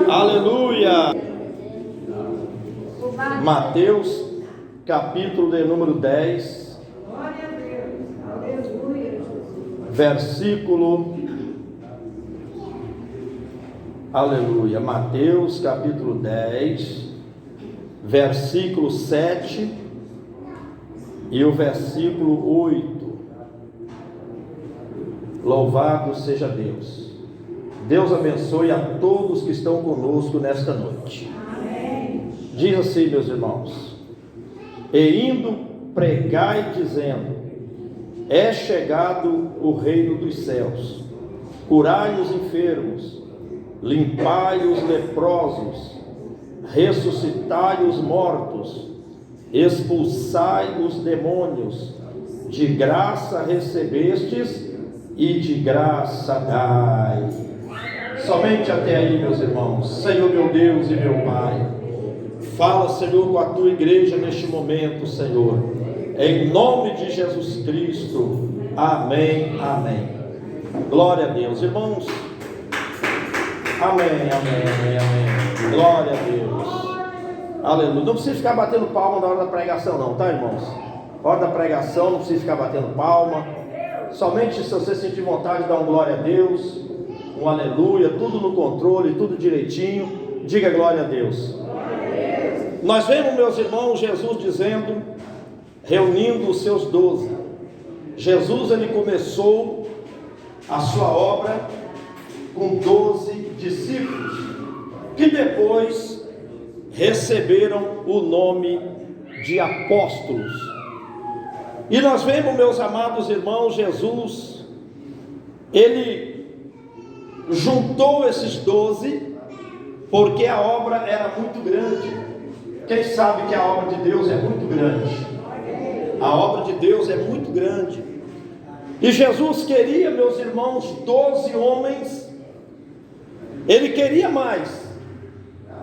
Aleluia. Mateus, capítulo de número 10, versículo, aleluia, Mateus, capítulo 10, versículo 7 e o versículo 8. Louvado seja Deus. Deus abençoe a todos que estão conosco nesta noite. Amém. Diz assim, meus irmãos: e indo pregai dizendo: é chegado o reino dos céus, curai os enfermos, limpai os leprosos, ressuscitai os mortos, expulsai os demônios, de graça recebestes e de graça dai. Somente até aí, meus irmãos. Senhor meu Deus e meu Pai, fala, Senhor, com a tua igreja neste momento, Senhor, em nome de Jesus Cristo. Amém, amém. Glória a Deus, irmãos. Amém, amém, amém, amém. Glória a Deus. Aleluia. Não precisa ficar batendo palma na hora da pregação não, tá, irmãos? Na hora da pregação não precisa ficar batendo palma. Somente se você sentir vontade de dar um glória a Deus, um aleluia, tudo no controle, tudo direitinho, diga glória a Deus. Nós vemos, meus irmãos, Jesus dizendo, reunindo os seus 12. Jesus, ele começou a sua obra com 12 discípulos, que depois receberam o nome de apóstolos. E nós vemos, meus amados irmãos, Jesus, ele juntou esses 12, porque a obra era muito grande. Quem sabe que a obra de Deus é muito grande? A obra de Deus é muito grande. E Jesus queria, meus irmãos, 12 homens. Ele queria mais,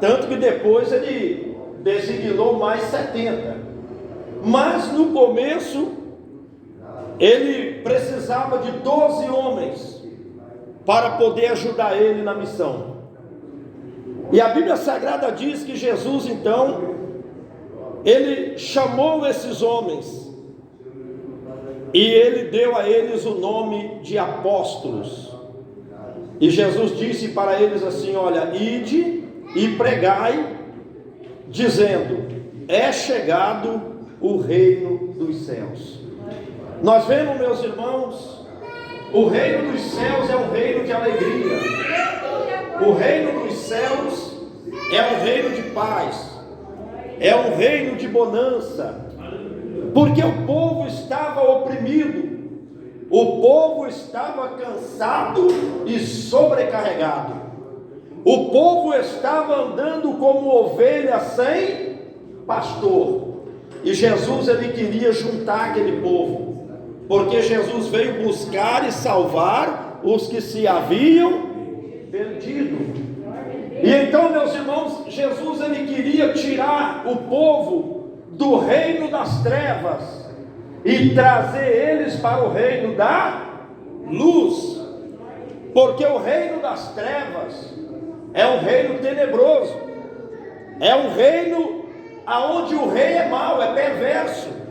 tanto que depois ele designou mais 70. Mas no começo ele precisava de 12 homens para poder ajudar ele na missão. E a Bíblia Sagrada diz que Jesus, então, ele chamou esses homens e ele deu a eles o nome de apóstolos. E Jesus disse para eles assim: olha, ide e pregai, dizendo: é chegado o reino dos céus. Nós vemos, meus irmãos, o reino dos céus é um reino de alegria. O reino dos céus é um reino de paz, é um reino de bonança, porque o povo estava oprimido, o povo estava cansado e sobrecarregado, o povo estava andando como ovelha sem pastor, e Jesus, ele queria juntar aquele povo, porque Jesus veio buscar e salvar os que se haviam perdido. E então, meus irmãos, Jesus, ele queria tirar o povo do reino das trevas e trazer eles para o reino da luz, porque o reino das trevas é um reino tenebroso, é um reino aonde o rei é mau, é perverso.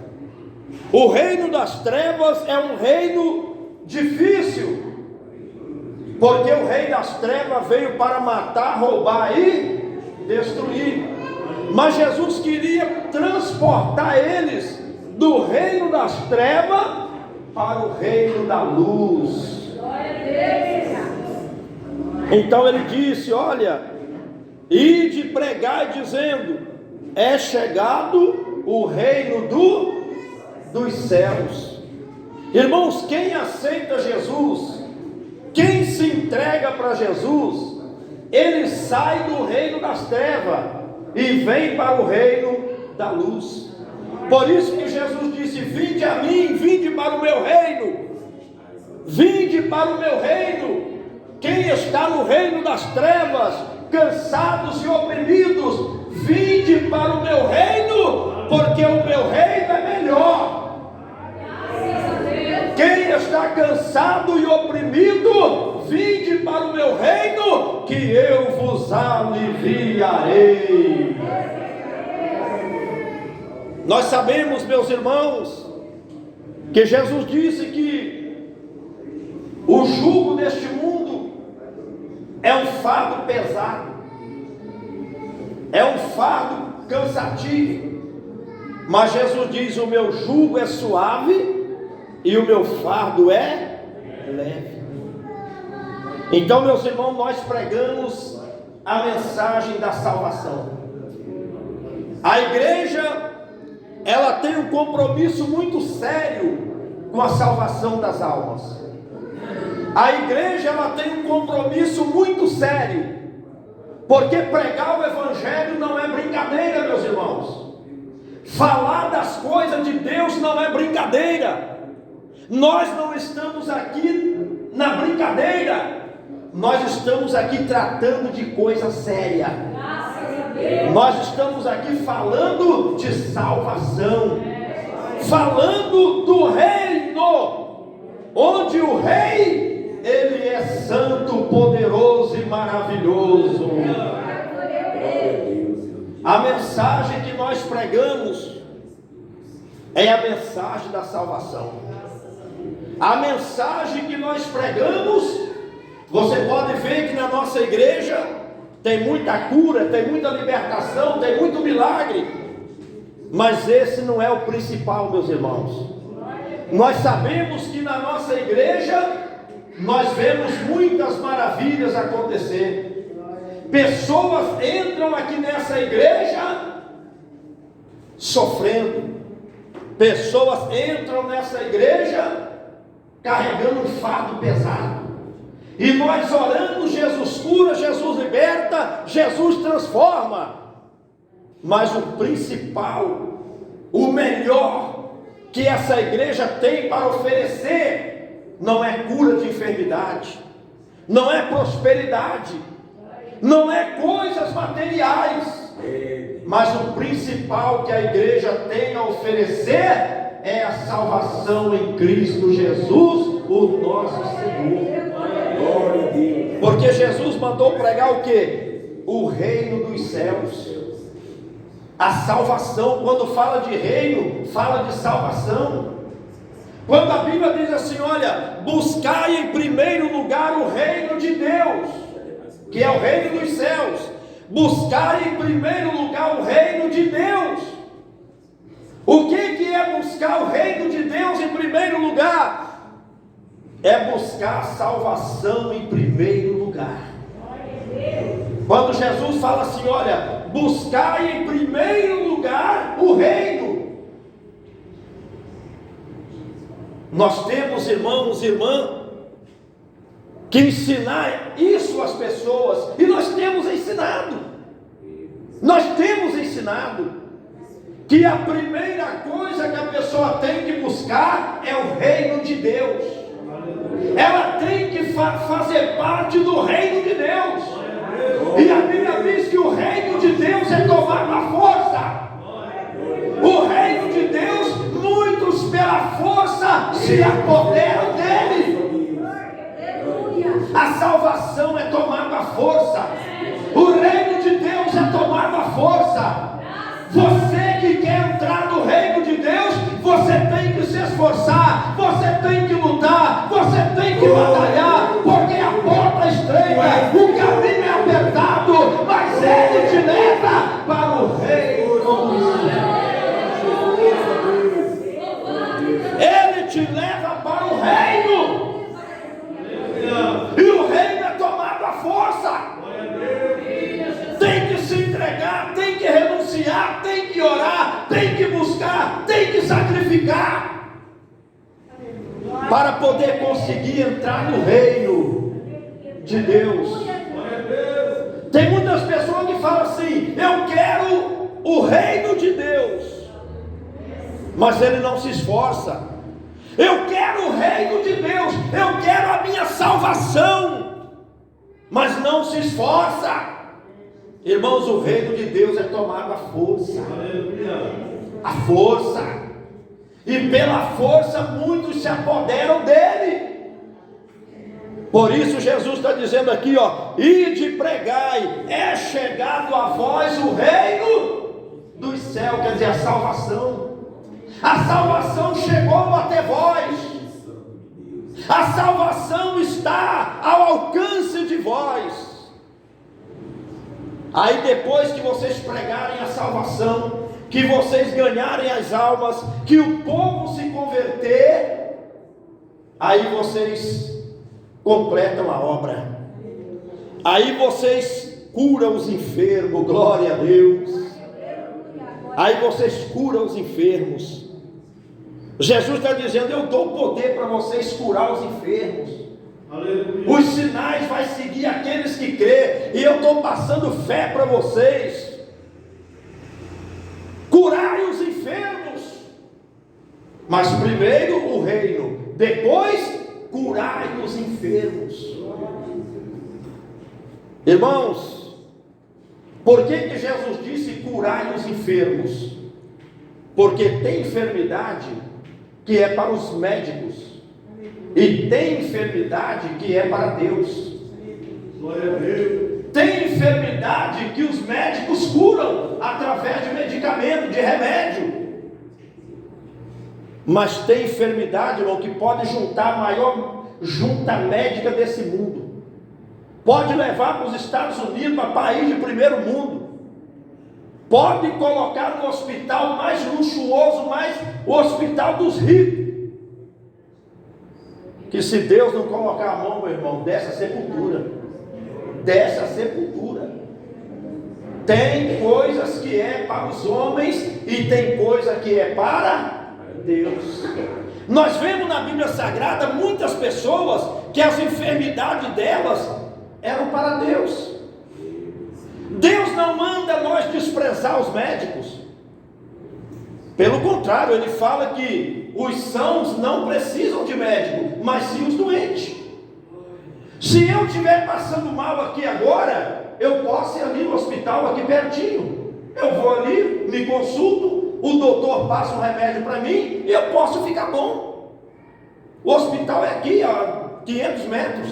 O reino das trevas é um reino difícil, porque o rei das trevas veio para matar, roubar e destruir. Mas Jesus queria transportar eles do reino das trevas para o reino da luz. Então ele disse: olha, ide pregai dizendo: é chegado o reino dos céus. Irmãos, quem aceita Jesus, quem se entrega para Jesus, ele sai do reino das trevas e vem para o reino da luz. Por isso que Jesus disse: vinde a mim, vinde para o meu reino, vinde para o meu reino. Quem está no reino das trevas, cansados e oprimidos, vinde para o meu reino, porque o meu reino é melhor. Quem está cansado e oprimido, vinde para o meu reino, que eu vos aliviarei. Nós sabemos, meus irmãos, que Jesus disse que o jugo deste mundo é um fardo pesado, é um fardo cansativo, mas Jesus diz: o meu jugo é suave e o meu fardo é leve. Então, meus irmãos, nós pregamos a mensagem da salvação. A igreja, ela tem um compromisso muito sério com a salvação das almas. A igreja, ela tem um compromisso muito sério, porque pregar o evangelho não é brincadeira, meus irmãos. Falar das coisas de Deus não é brincadeira. Nós não estamos aqui na brincadeira, nós estamos aqui tratando de coisa séria. Nós estamos aqui falando de salvação, falando do reino, onde o rei, ele é santo, poderoso e maravilhoso. A mensagem que nós pregamos é a mensagem da salvação. A mensagem que nós pregamos, você pode ver que na nossa igreja tem muita cura, tem muita libertação, tem muito milagre, mas esse não é o principal, meus irmãos. Nós sabemos que na nossa igreja nós vemos muitas maravilhas acontecer. Pessoas entram aqui nessa igreja sofrendo, pessoas entram nessa igreja carregando um fardo pesado, e nós oramos: Jesus cura, Jesus liberta, Jesus transforma. Mas o principal, o melhor que essa igreja tem para oferecer, não é cura de enfermidade, não é prosperidade, não é coisas materiais, mas o principal que a igreja tem a oferecer é a salvação em Cristo Jesus, o nosso Senhor. Porque Jesus mandou pregar o que? O reino dos céus. A salvação. Quando fala de reino, fala de salvação. Quando a Bíblia diz assim: olha, buscai em primeiro lugar o reino de Deus, que é o reino dos céus. Buscai em primeiro lugar o reino de Deus. O que é buscar o reino de Deus em primeiro lugar? É buscar a salvação em primeiro lugar. Quando Jesus fala assim: olha, buscai em primeiro lugar o reino. Nós temos, irmãos e irmãs, que ensinar isso às pessoas, e nós temos ensinado. Nós temos ensinado que a primeira coisa que a pessoa tem que buscar é o reino de Deus. Ela tem que fazer parte do reino de Deus. E a Bíblia diz que o reino de Deus é tomado à força. O reino de Deus, muitos pela força se apoderam dele. A salvação é tomada à força. O reino de Deus é tomado à força. Você que quer entrar no reino de Deus, você tem que se esforçar, você tem que lutar, você tem que batalhar, porque a porta é estreita, o caminho é apertado, mas Ele te leva para o reino dos céus. Ele te leva para o reino, e o reino é tomado à força. Tem que se entregar, tem que renunciar, tem que orar, tem que buscar, tem que sacrificar, para poder conseguir entrar no reino de Deus. Tem muitas pessoas que falam assim: eu quero o reino de Deus, mas ele não se esforça. Eu quero o reino de Deus, eu quero a minha salvação, mas não se esforça. Irmãos, o reino de Deus é tomado à força. A força. E pela força muitos se apoderam dele. Por isso Jesus está dizendo aqui, ó, ide e pregai, é chegado a vós o reino dos céus, quer dizer, a salvação. A salvação chegou até vós. A salvação está ao alcance de vós. Aí depois que vocês pregarem a salvação, que vocês ganharem as almas, que o povo se converter, aí vocês completam a obra. Aí vocês curam os enfermos, glória a Deus. Aí vocês curam os enfermos. Jesus está dizendo, eu dou poder para vocês curar os enfermos. Aleluia. Os sinais vai seguir aqueles que crê, e eu estou passando fé para vocês. Curai os enfermos, mas primeiro o reino, depois curai os enfermos. Irmãos, por que Jesus disse curai os enfermos? Porque tem enfermidade que é para os médicos, e tem enfermidade que é para Deus. Glória a Deus. Tem enfermidade que os médicos curam através de medicamento, de remédio. Mas tem enfermidade, irmão, que pode juntar a maior junta médica desse mundo. Pode levar para os Estados Unidos, para país de primeiro mundo. Pode colocar no hospital mais luxuoso, mais o hospital dos ricos. Que se Deus não colocar a mão, meu irmão, desce a sepultura. Desce a sepultura. Tem coisas que é para os homens e tem coisa que é para Deus. Nós vemos na Bíblia Sagrada muitas pessoas que as enfermidades delas eram para Deus. Deus não manda nós desprezar os médicos. Pelo contrário, Ele fala que os sãos não precisam de médico, mas sim os doentes. Se eu estiver passando mal aqui agora, eu posso ir ali no hospital aqui pertinho. Eu vou ali, me consulto, o doutor passa um remédio para mim e eu posso ficar bom. O hospital é aqui, a 500 metros.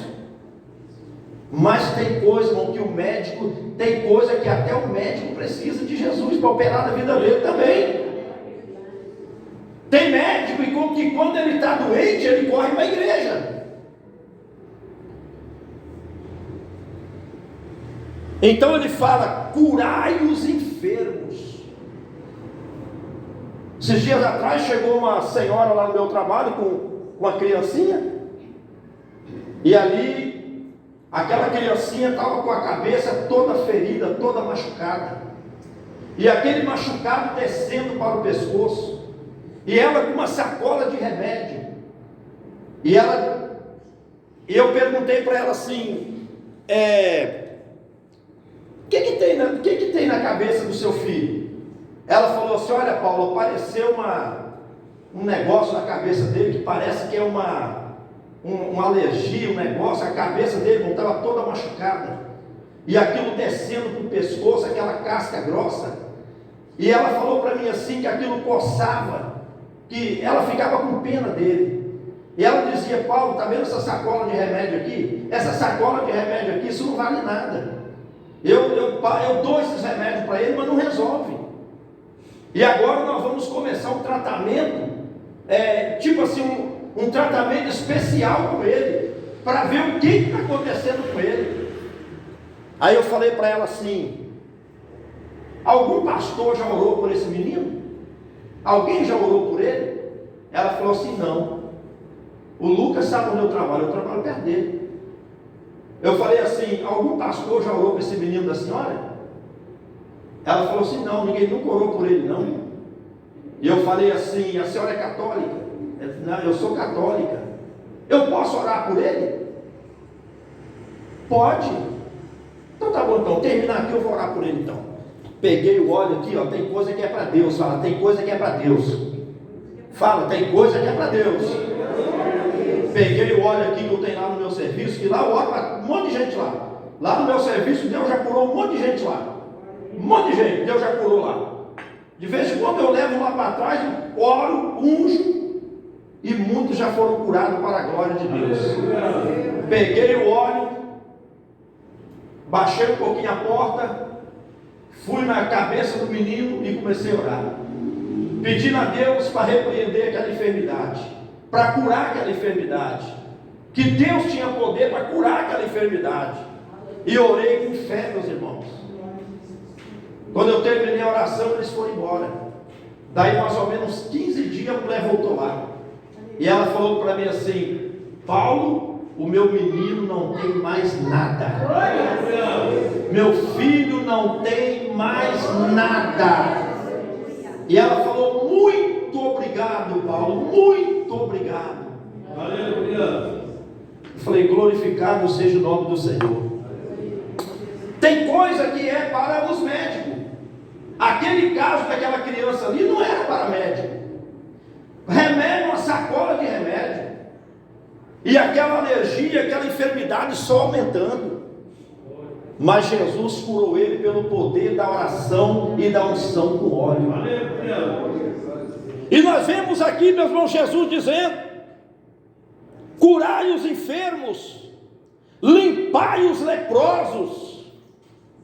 Mas tem coisa, irmão, que o médico, tem coisa que até o médico precisa de Jesus para operar na vida dele também. Tem médico que quando ele está doente, ele corre para a igreja. Então ele fala, curai os enfermos. Esses dias atrás chegou uma senhora lá no meu trabalho com uma criancinha. E ali, aquela criancinha estava com a cabeça toda ferida, toda machucada. E aquele machucado descendo para o pescoço. E ela com uma sacola de remédio. E eu perguntei para ela assim, o que tem na cabeça do seu filho? Ela falou assim, olha Paulo, apareceu um negócio na cabeça dele que parece que é uma alergia, um negócio, a cabeça dele estava toda machucada. E aquilo descendo para o pescoço, aquela casca grossa. E ela falou para mim assim, que aquilo coçava, que ela ficava com pena dele. E ela dizia, Paulo, está vendo essa sacola de remédio aqui? Essa sacola de remédio aqui, isso não vale nada. Eu dou esses remédios para ele, mas não resolve. E agora nós vamos começar um tratamento, tipo assim, um tratamento especial com ele, para ver o que está acontecendo com ele. Aí eu falei para ela assim, algum pastor já orou por esse menino? Alguém já orou por ele? Ela falou assim, não. O Lucas sabe onde eu trabalho perto dele. Eu falei assim, algum pastor já orou por esse menino da senhora? Ela falou assim, não, ninguém nunca orou por ele não. E eu falei assim, a senhora é católica? Não, eu sou católica. Eu posso orar por ele? Pode. Então tá bom, então, terminar aqui eu vou orar por ele então. Peguei o óleo aqui, ó, tem coisa que é para Deus. Fala, tem coisa que é para Deus. Fala, tem coisa que é para Deus. Peguei o óleo aqui que eu tenho lá no meu serviço, que lá eu oro para um monte de gente lá. Lá no meu serviço, Deus já curou um monte de gente lá. Um monte de gente, Deus já curou lá. De vez em quando eu levo lá para trás, oro, unjo, e muitos já foram curados para a glória de Deus. Peguei o óleo, baixei um pouquinho a porta, fui na cabeça do menino e comecei a orar, pedindo a Deus para repreender aquela enfermidade, para curar aquela enfermidade, que Deus tinha poder para curar aquela enfermidade, e orei com fé, meus irmãos. Quando eu terminei a oração, eles foram embora. Daí mais ou menos 15 dias a mulher voltou lá, e ela falou para mim assim: Paulo, o meu menino não tem mais nada, meu filho não tem mais nada. E ela falou: muito obrigado, Paulo, muito obrigado. Aleluia. Eu falei: glorificado seja o nome do Senhor. Tem coisa que é para os médicos. Aquele caso daquela criança ali não era para médico. Remédio, uma sacola de remédio, e aquela alergia, aquela enfermidade só aumentando. Mas Jesus curou ele pelo poder da oração e da unção com óleo. E nós vemos aqui, meus irmãos, Jesus dizendo: curai os enfermos, limpai os leprosos.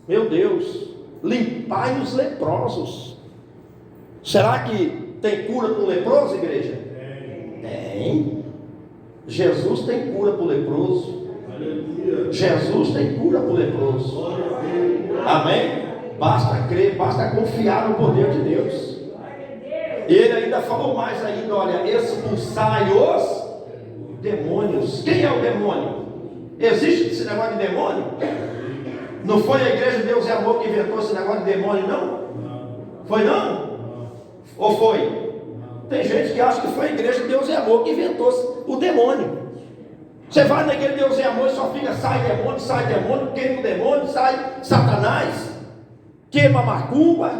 Meu Deus, limpai os leprosos. Será que tem cura para o leproso, igreja? Tem. Jesus tem cura para o leproso. Jesus tem cura para o leproso. Amém? Basta crer, basta confiar no poder de Deus. Ele ainda falou mais ainda: olha, expulsai os demônios. Quem é o demônio? Existe esse negócio de demônio? Não foi a igreja de Deus e Amor que inventou esse negócio de demônio, não? Foi não? Ou foi? Tem gente que acha que foi a igreja de Deus e Amor que inventou o demônio. Você vai na igreja de Deus e Amor e só fica: sai demônio, queima o demônio, sai Satanás, queima a macumba.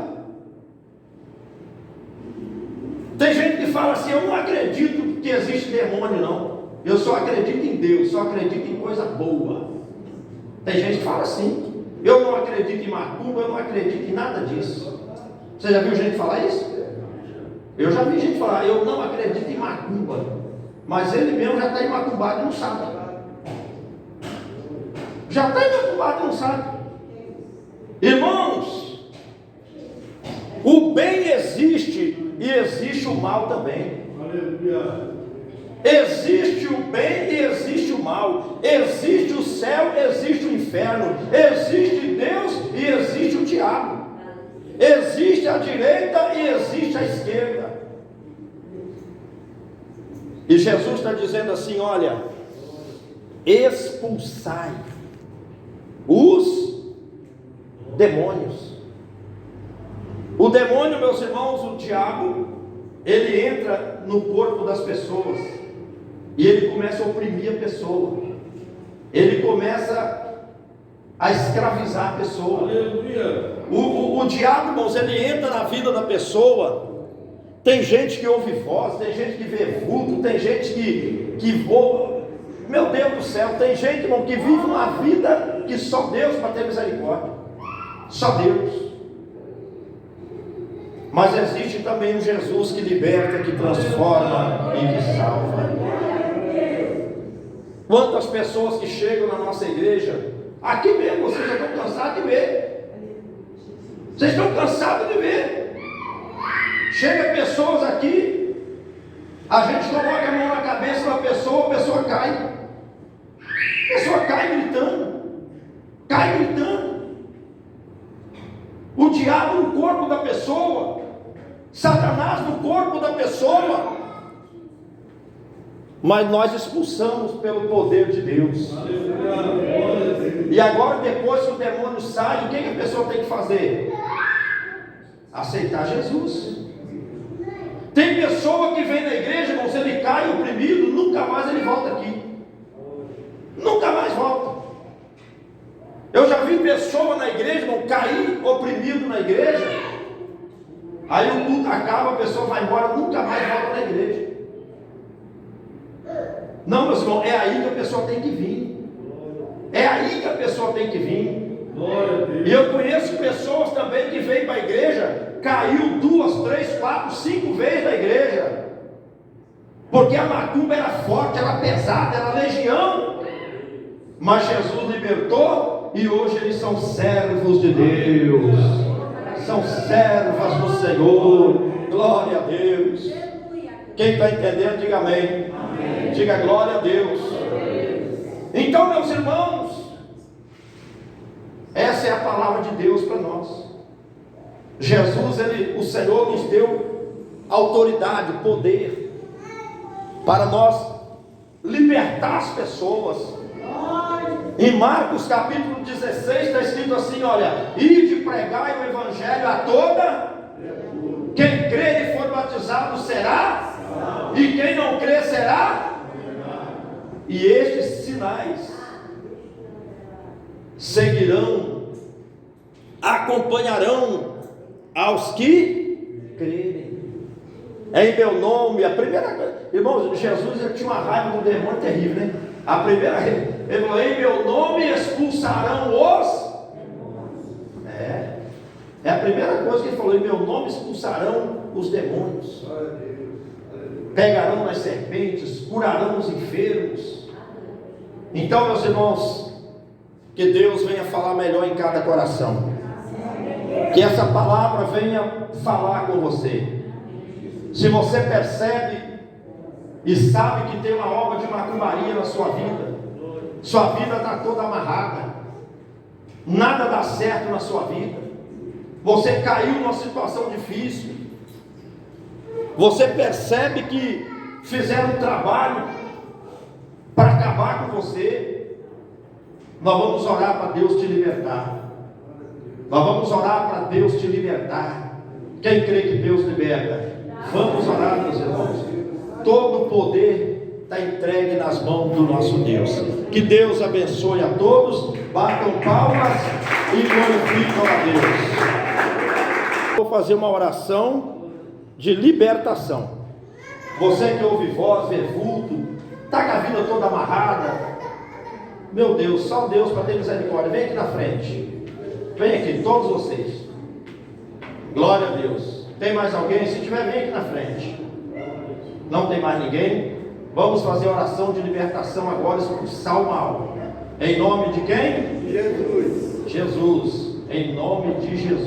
Tem gente que fala assim: eu não acredito que existe demônio, não. Eu só acredito em Deus, só acredito em coisa boa. Tem gente que fala assim: eu não acredito em macumba, eu não acredito em nada disso. Você já viu gente falar isso? Eu já vi gente falar: eu não acredito em macumba, mas ele mesmo já está macumbado e não sabe. Já está macumbado e não sabe. Irmãos, o bem existe e existe o mal também. Aleluia. Existe o bem e existe o mal. Existe o céu, existe o inferno. Existe Deus e existe o diabo. Existe a direita e existe a esquerda. E Jesus está dizendo assim: olha, expulsai os demônios. O demônio, meus irmãos, o diabo, ele entra no corpo das pessoas e ele começa a oprimir a pessoa. Ele começa a escravizar a pessoa. O diabo, irmãos, ele entra na vida da pessoa. Tem gente que ouve voz, tem gente que vê vulto, tem gente que voa. Meu Deus do céu, tem gente, irmão, que vive uma vida que só Deus para ter misericórdia. Só Deus. Mas existe também um Jesus que liberta, que transforma e que salva. Quantas pessoas que chegam na nossa igreja, aqui mesmo, vocês já estão cansados de ver. Vocês estão cansados de ver. Chega pessoas aqui, a gente coloca a mão na cabeça da pessoa, a pessoa cai. A pessoa cai gritando. Cai gritando. O diabo no corpo da pessoa, Satanás no corpo da pessoa. Mas nós expulsamos pelo poder de Deus. E agora, depois que o demônio sai, o que a pessoa tem que fazer? Aceitar Jesus. Tem pessoa que vem na igreja, irmão, se ele cai oprimido, nunca mais ele volta aqui. Nunca mais volta. Eu já vi pessoa na igreja, irmão, cair oprimido na igreja. Aí o culto acaba, a pessoa vai embora, nunca mais volta na igreja. Não, meus irmãos, é aí que a pessoa tem que vir. É aí que a pessoa tem que vir. E eu conheço pessoas também que vêm para a igreja, caiu 2, 3, 4, 5 vezes na igreja, porque a macumba era forte, era pesada, era legião. Mas Jesus libertou e hoje eles são servos de Deus, são servas do Senhor. Glória a Deus. Quem está entendendo, diga amém. Amém. Diga glória a Deus. Então, meus irmãos, essa é a palavra de Deus para nós. Jesus, o Senhor nos deu autoridade, poder, para nós libertar as pessoas. Em Marcos capítulo 16 está escrito assim: olha, ide pregai o evangelho a toda, quem crer e for batizado será, e quem não crer será. E estes sinais seguirão, acompanharão aos que crerem. Em meu nome, a primeira coisa, irmãos, Jesus tinha uma raiva do demônio terrível, né? A primeira, ele falou: em meu nome expulsarão os. É a primeira coisa que ele falou: em meu nome expulsarão os demônios, pegarão nas serpentes, curarão os enfermos. Então, meus irmãos, que Deus venha falar melhor em cada coração, que essa palavra venha falar com você. Se você percebe e sabe que tem uma obra de macumbaria na sua vida está toda amarrada, nada dá certo na sua vida, você caiu numa situação difícil, você percebe que fizeram um trabalho para acabar com você, nós vamos orar para Deus te libertar. Nós vamos orar para Deus te libertar. Quem crê que Deus liberta? Vamos orar, meus irmãos. Todo o poder está entregue nas mãos do nosso Deus. Que Deus abençoe a todos. Batam palmas e glorificam a Deus. Vou fazer uma oração de libertação. Você que ouve voz, vê vulto, está com a vida toda amarrada. Meu Deus, só Deus para ter misericórdia. Vem aqui na frente. Vem aqui, todos vocês. Glória a Deus. Tem mais alguém? Se tiver, vem aqui na frente. Não tem mais ninguém? Vamos fazer a oração de libertação agora, expulsar o mal. Em nome de quem? Jesus. Jesus. Em nome de Jesus.